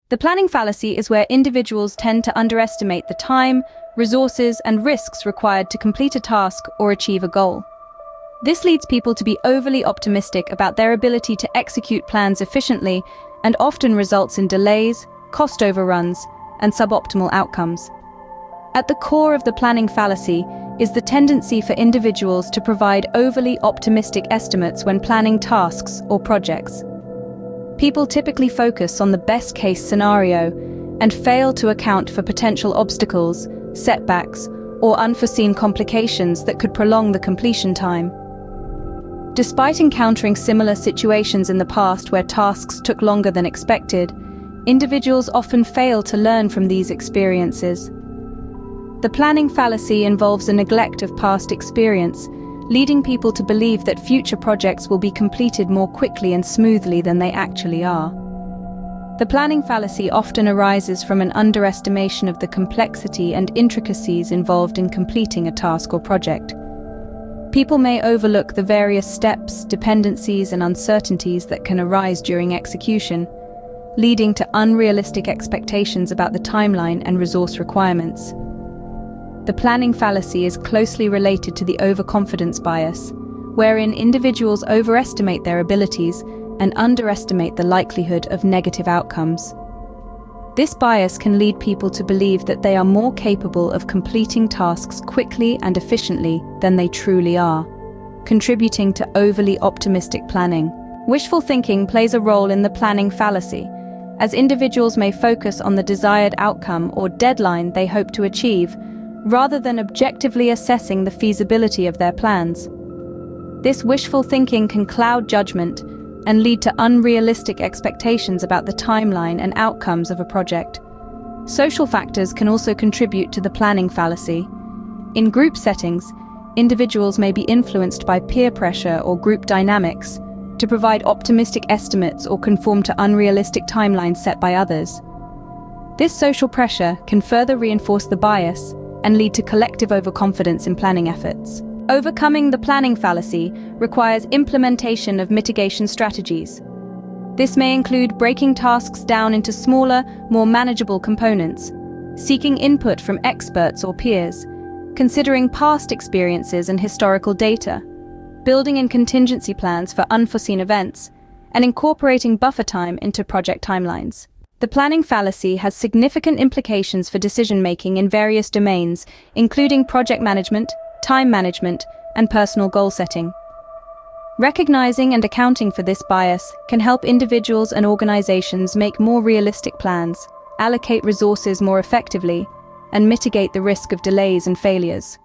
The planning fallacy is where individuals tend to underestimate the time, resources, and risks required to complete a task or achieve a goal. This leads people to be overly optimistic about their ability to execute plans efficiently and often results in delays, cost overruns, and suboptimal outcomes. At the core of the planning fallacy is the tendency for individuals to provide overly optimistic estimates when planning tasks or projects. People typically focus on the best-case scenario and fail to account for potential obstacles, setbacks, or unforeseen complications that could prolong the completion time. Despite encountering similar situations in the past where tasks took longer than expected, individuals often fail to learn from these experiences. The planning fallacy involves a neglect of past experience, leading people to believe that future projects will be completed more quickly and smoothly than they actually are. The planning fallacy often arises from an underestimation of the complexity and intricacies involved in completing a task or project. People may overlook the various steps, dependencies, and uncertainties that can arise during execution, leading to unrealistic expectations about the timeline and resource requirements. The planning fallacy is closely related to the overconfidence bias, wherein individuals overestimate their abilities and underestimate the likelihood of negative outcomes. This bias can lead people to believe that they are more capable of completing tasks quickly and efficiently than they truly are, contributing to overly optimistic planning. Wishful thinking plays a role in the planning fallacy, as individuals may focus on the desired outcome or deadline they hope to achieve, rather than objectively assessing the feasibility of their plans. This wishful thinking can cloud judgment and lead to unrealistic expectations about the timeline and outcomes of a project. Social factors can also contribute to the planning fallacy. In group settings, individuals may be influenced by peer pressure or group dynamics to provide optimistic estimates or conform to unrealistic timelines set by others. This social pressure can further reinforce the bias and lead to collective overconfidence in planning efforts. Overcoming the planning fallacy requires implementation of mitigation strategies. This may include breaking tasks down into smaller, more manageable components, seeking input from experts or peers, considering past experiences and historical data, building in contingency plans for unforeseen events, and incorporating buffer time into project timelines. The planning fallacy has significant implications for decision-making in various domains, including project management, time management, and personal goal setting. Recognizing and accounting for this bias can help individuals and organizations make more realistic plans, allocate resources more effectively, and mitigate the risk of delays and failures.